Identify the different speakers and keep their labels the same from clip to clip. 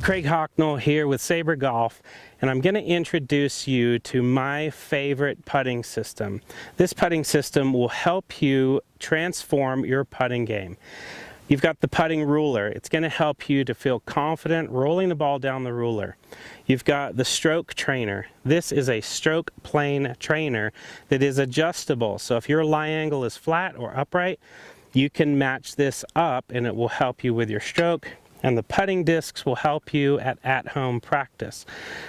Speaker 1: Craig Hocknull here with Sabre Golf, and I'm going to introduce you to my favorite putting system. This putting system will help you transform your putting game. You've got the putting ruler. It's going to help you to feel confident rolling the ball down the ruler. You've got the stroke trainer. This is a stroke plane trainer that is adjustable. So if your lie angle is flat or upright, you can match this up and it will help you with your stroke. And the putting discs will help you at-home practice.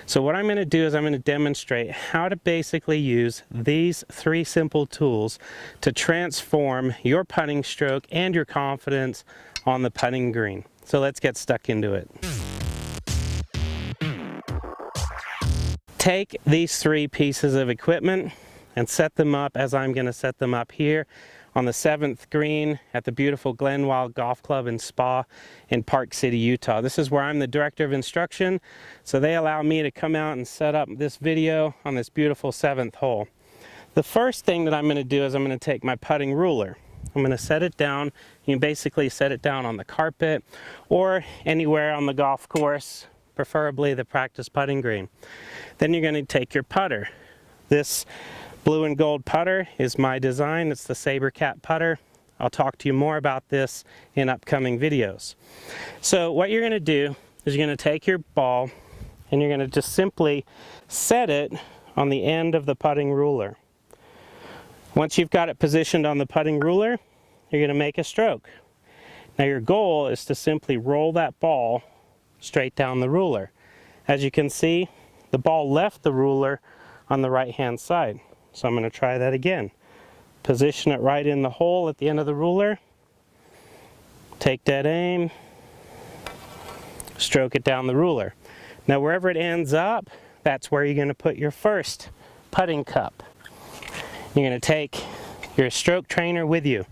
Speaker 1: So what I'm going to do is I'm going to demonstrate how to basically use these three simple tools to transform your putting stroke and your confidence on the putting green. So let's get stuck into it. Take these three pieces of equipment and set them up as I'm going to set them up here on the 7th green at the beautiful Glenwild Golf Club and Spa in Park City, Utah. This is where I'm the director of instruction, so they allow me to come out and set up this video on this beautiful 7th hole. The first thing that I'm going to do is I'm going to take my putting ruler. I'm going to set it down. You can basically set it down on the carpet or anywhere on the golf course, preferably the practice putting green. Then you're going to take your putter. This blue and gold putter is my design. It's the Sabre Cat putter. I'll talk to you more about this in upcoming videos. So what you're going to do is you're going to take your ball and you're going to just simply set it on the end of the putting ruler. Once you've got it positioned on the putting ruler, you're going to make a stroke. Now your goal is to simply roll that ball straight down the ruler. As you can see, the ball left the ruler on the right hand side. So I'm going to try that again. Position it right in the hole at the end of the ruler. Take dead aim. Stroke it down the ruler. Now wherever it ends up, that's where you're going to put your first putting cup. You're going to take your stroke trainer with you.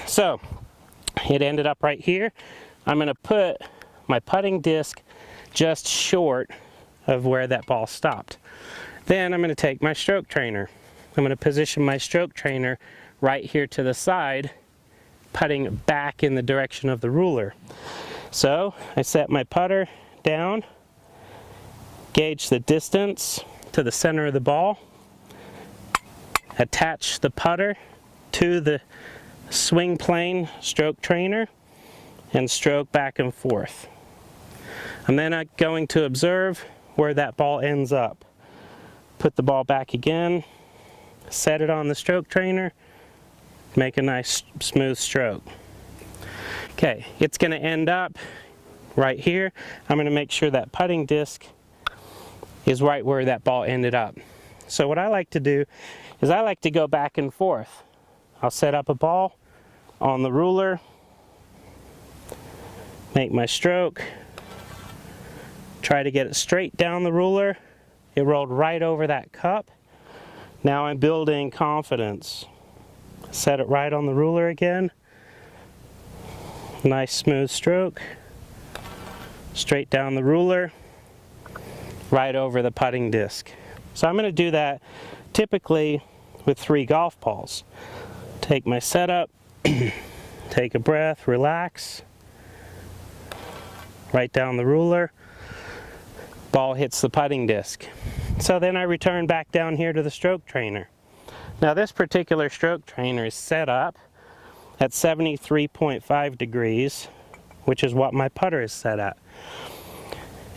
Speaker 1: So it ended up right here. I'm going to put my putting disc just short of where that ball stopped. Then I'm going to take my stroke trainer. I'm going to position my stroke trainer right here to the side, putting back in the direction of the ruler. So I set my putter down, gauge the distance to the center of the ball, attach the putter to the swing plane stroke trainer, and stroke back and forth. I'm then going to observe where that ball ends up. Put the ball back again, set it on the stroke trainer, make a nice smooth stroke. Okay, it's going to end up right here. I'm going to make sure that putting disc is right where that ball ended up. So what I like to do is I like to go back and forth. I'll set up a ball on the ruler, make my stroke, try to get it straight down the ruler. It rolled right over that cup. Now I'm building confidence. Set it right on the ruler again. Nice smooth stroke. Straight down the ruler. Right over the putting disc. So I'm going to do that typically with 3 golf balls. Take my setup, take a breath, relax. Right down the ruler. Ball hits the putting disc. So then I return back down here to the stroke trainer. Now this particular stroke trainer is set up at 73.5 degrees, which is what my putter is set at.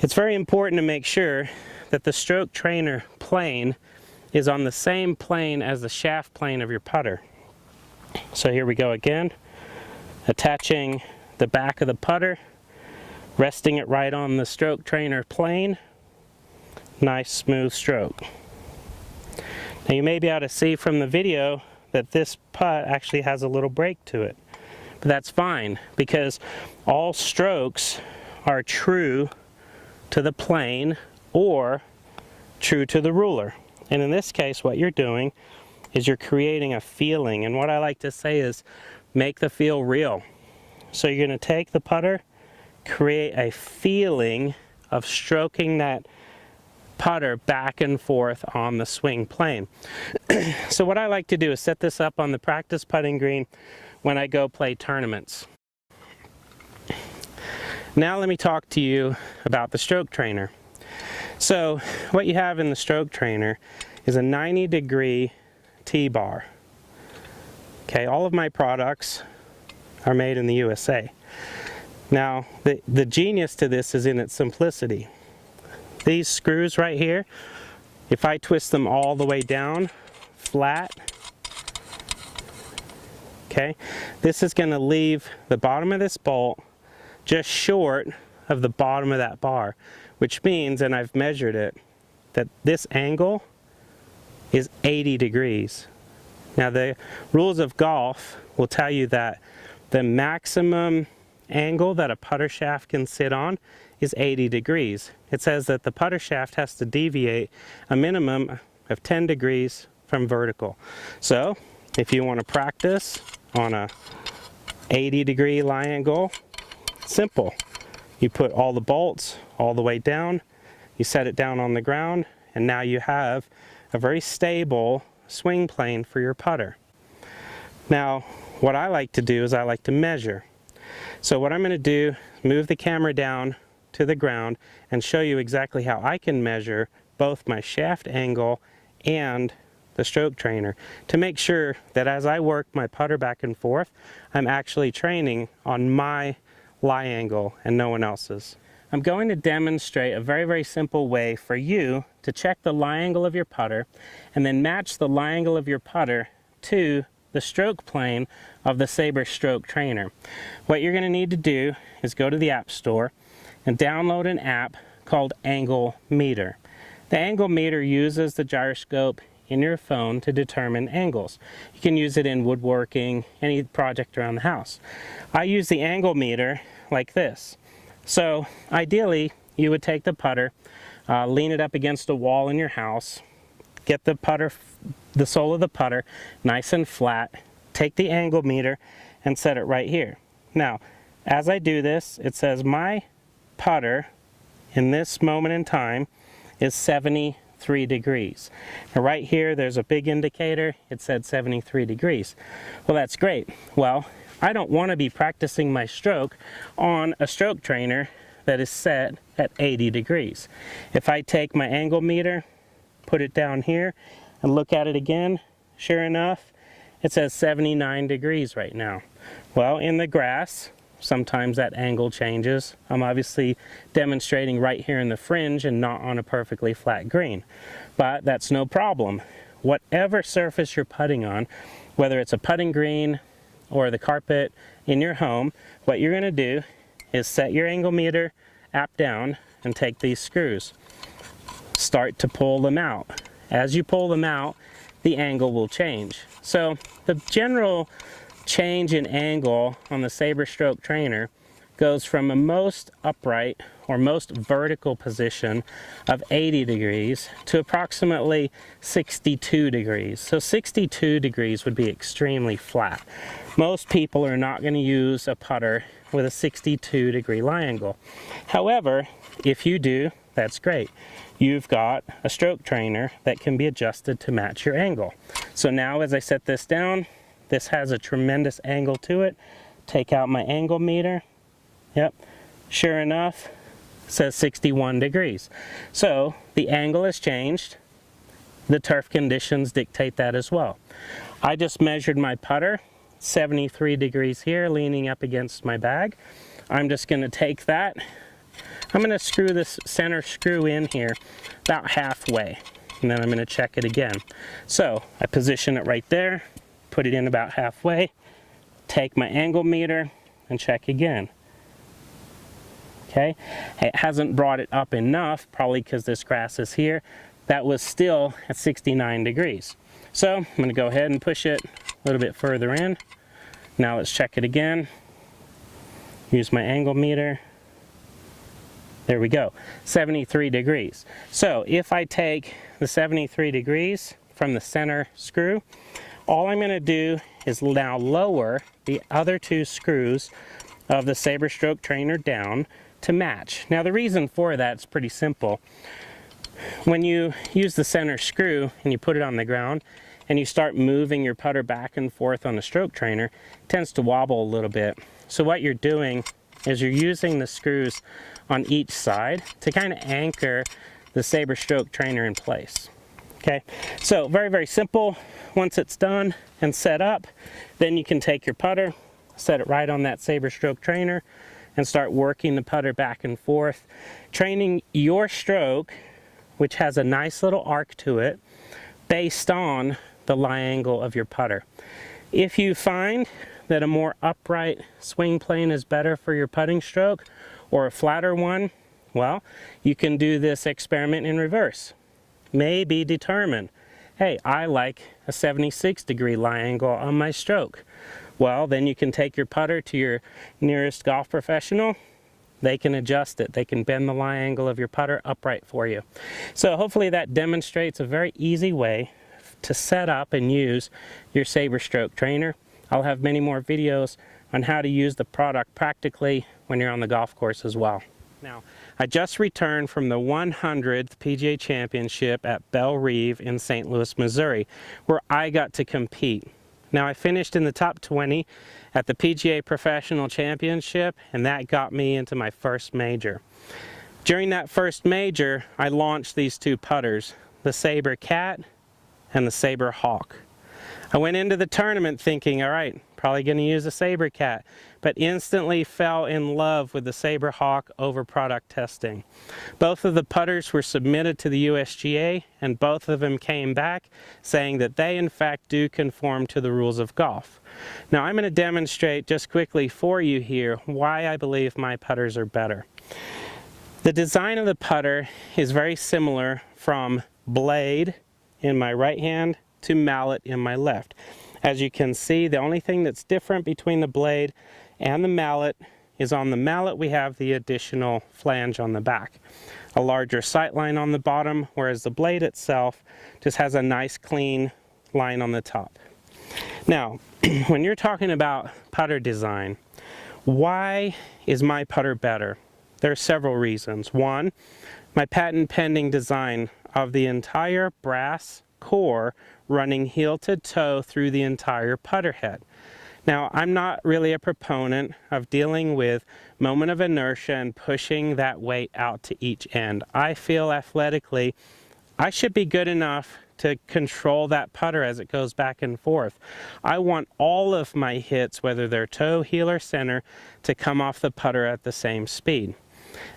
Speaker 1: It's very important to make sure that the stroke trainer plane is on the same plane as the shaft plane of your putter. So here we go again, attaching the back of the putter, resting it right on the stroke trainer plane. Nice smooth stroke. Now you may be able to see from the video that this putt actually has a little break to it. But that's fine because all strokes are true to the plane or true to the ruler. And in this case what you're doing is you're creating a feeling, and what I like to say is make the feel real. So you're going to take the putter, create a feeling of stroking that putter back and forth on the swing plane. So what I like to do is set this up on the practice putting green when I go play tournaments. Now let me talk to you about the stroke trainer. So what you have in the stroke trainer is a 90-degree T-bar. Okay, all of my products are made in the USA. Now, the genius to this is in its simplicity. These screws right here, if I twist them all the way down, flat, okay, this is going to leave the bottom of this bolt just short of the bottom of that bar, which means, and I've measured it, that this angle is 80 degrees. Now the rules of golf will tell you that the maximum angle that a putter shaft can sit on is 80 degrees. It says that the putter shaft has to deviate a minimum of 10 degrees from vertical. So if you want to practice on a 80-degree lie angle, simple. You put all the bolts all the way down, you set it down on the ground, and now you have a very stable swing plane for your putter. Now, what I like to do is I like to measure. So what I'm going to do, move the camera down to the ground and show you exactly how I can measure both my shaft angle and the stroke trainer to make sure that as I work my putter back and forth, I'm actually training on my lie angle and no one else's. I'm going to demonstrate a very, very simple way for you to check the lie angle of your putter and then match the lie angle of your putter to the stroke plane of the Sabre stroke trainer. What you're going to need to do is go to the App Store and download an app called Angle Meter. The Angle Meter uses the gyroscope in your phone to determine angles. You can use it in woodworking, any project around the house. I use the Angle Meter like this. So ideally you would take the putter, lean it up against a wall in your house, get the putter, the sole of the putter nice and flat, take the angle meter and set it right here. Now as I do this, it says my putter in this moment in time is 73 degrees. Now right here there's a big indicator, it said 73 degrees. Well, that's great. Well, I don't want to be practicing my stroke on a stroke trainer that is set at 80 degrees. If I take my angle meter, put it down here and look at it again, sure enough, it says 79 degrees right now. Well, in the grass, sometimes that angle changes. I'm obviously demonstrating right here in the fringe and not on a perfectly flat green, but that's no problem. Whatever surface you're putting on, whether it's a putting green or the carpet in your home, what you're going to do is set your angle meter app down and take these screws. Start to pull them out. As you pull them out, the angle will change. So the general change in angle on the Sabre stroke trainer goes from a most upright or most vertical position of 80 degrees to approximately 62 degrees. So 62 degrees would be extremely flat. Most people are not going to use a putter with a 62 degree lie angle. However, if you do, that's great. You've got a stroke trainer that can be adjusted to match your angle. So now as I set this down, this has a tremendous angle to it. Take out my angle meter. Yep, sure enough, it says 61 degrees. So the angle has changed. The turf conditions dictate that as well. I just measured my putter, 73 degrees here, leaning up against my bag. I'm just going to take that. I'm going to screw this center screw in here about halfway, and then I'm going to check it again. So I position it right there, put it in about halfway, take my angle meter and check again. Okay, it hasn't brought it up enough, probably because this grass is here. That was still at 69 degrees. So I'm going to go ahead and push it a little bit further in. Now let's check it again. Use my angle meter. There we go, 73 degrees. So if I take the 73 degrees from the center screw, all I'm going to do is now lower the other two screws of the Sabre stroke trainer down to match. Now the reason for that is pretty simple. When you use the center screw and you put it on the ground and you start moving your putter back and forth on the stroke trainer, it tends to wobble a little bit. So what you're doing is you're using the screws on each side to kind of anchor the Sabre stroke trainer in place. Okay, so very, very simple. Once it's done and set up, then you can take your putter, set it right on that Sabre stroke trainer, and start working the putter back and forth, training your stroke, which has a nice little arc to it, based on the lie angle of your putter. If you find that a more upright swing plane is better for your putting stroke, or a flatter one, well, you can do this experiment in reverse. Maybe determine, hey, I like a 76-degree lie angle on my stroke. Well, then you can take your putter to your nearest golf professional. They can adjust it. They can bend the lie angle of your putter upright for you. So hopefully that demonstrates a very easy way to set up and use your Sabre stroke trainer. I'll have many more videos on how to use the product practically when you're on the golf course as well. Now, I just returned from the 100th PGA Championship at Bellerive in St. Louis, Missouri, where I got to compete. Now, I finished in the top 20 at the PGA Professional Championship, and that got me into my first major. During that first major, I launched these two putters, the Sabre Cat and the Sabre Hawk. I went into the tournament thinking, all right, probably going to use a Sabre Cat, but instantly fell in love with the Sabre Hawk over product testing. Both of the putters were submitted to the USGA, and both of them came back saying that they in fact do conform to the rules of golf. Now I'm going to demonstrate just quickly for you here why I believe my putters are better. The design of the putter is very similar from blade in my right hand to mallet in my left. As you can see, the only thing that's different between the blade and the mallet is on the mallet we have the additional flange on the back. A larger sight line on the bottom, whereas the blade itself just has a nice clean line on the top. Now, when you're talking about putter design, why is my putter better? There are several reasons. One, my patent pending design of the entire brass core running heel to toe through the entire putter head. Now, I'm not really a proponent of dealing with moment of inertia and pushing that weight out to each end. I feel athletically I should be good enough to control that putter as it goes back and forth. I want all of my hits, whether they're toe, heel, or center, to come off the putter at the same speed.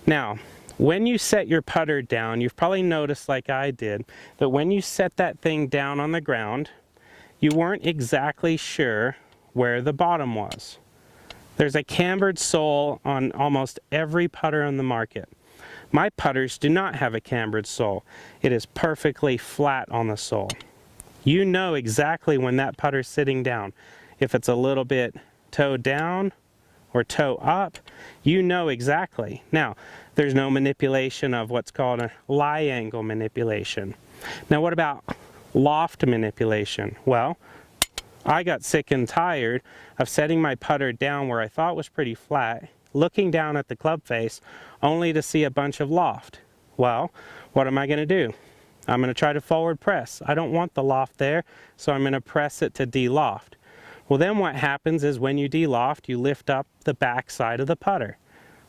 Speaker 1: Now, when you set your putter down, you've probably noticed, like I did, that when you set that thing down on the ground, you weren't exactly sure where the bottom was. There's a cambered sole on almost every putter on the market. My putters do not have a cambered sole. It is perfectly flat on the sole. You know exactly when that putter's sitting down. If it's a little bit toe down or toe up, you know exactly. Now, there's no manipulation of what's called a lie angle manipulation. Now, what about loft manipulation? Well, I got sick and tired of setting my putter down where I thought was pretty flat, looking down at the club face, only to see a bunch of loft. Well, what am I going to do? I'm going to try to forward press. I don't want the loft there, so I'm going to press it to de-loft. Well, then what happens is when you de-loft, you lift up the back side of the putter.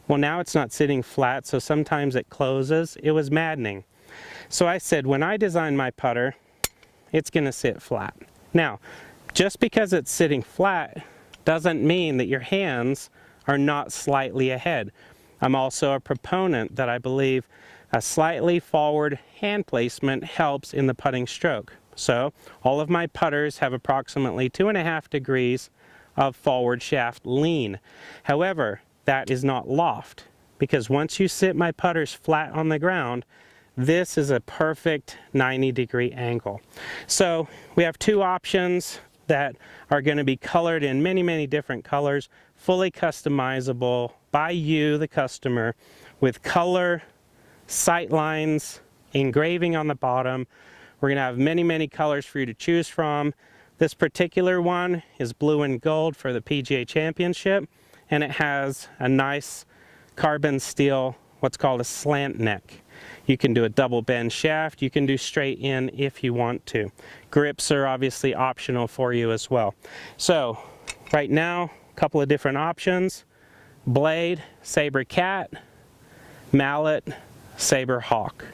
Speaker 1: Well, now it's not sitting flat, so sometimes it closes. It was maddening. So I said, when I design my putter, it's going to sit flat. Now, just because it's sitting flat doesn't mean that your hands are not slightly ahead. I'm also a proponent that I believe a slightly forward hand placement helps in the putting stroke. So all of my putters have approximately 2.5 degrees of forward shaft lean. However, that is not loft, because once you sit my putters flat on the ground, this is a perfect 90-degree angle. So we have two options that are going to be colored in many, many different colors, fully customizable by you, the customer, with color, sight lines, engraving on the bottom. We're going to have many, many colors for you to choose from. This particular one is blue and gold for the PGA Championship, and it has a nice carbon steel, what's called a slant neck. You can do a double bend shaft, you can do straight in if you want to. Grips are obviously optional for you as well. So right now, a couple of different options. Blade, Saber Cat, Mallet, Saber Hawk.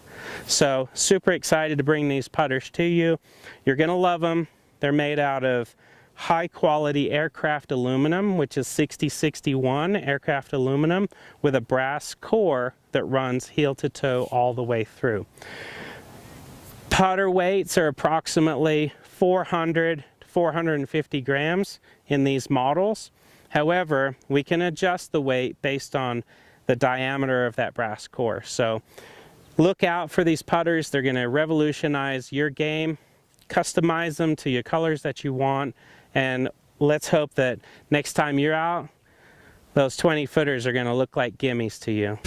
Speaker 1: So super excited to bring these putters to you. You're going to love them. They're made out of high quality aircraft aluminum, which is 6061 aircraft aluminum with a brass core that runs heel to toe all the way through. Putter weights are approximately 400 to 450 grams in these models. However, we can adjust the weight based on the diameter of that brass core. So look out for these putters. They're going to revolutionize your game. Customize them to your colors that you want, and let's hope that next time you're out, those 20 footers are going to look like gimmies to you.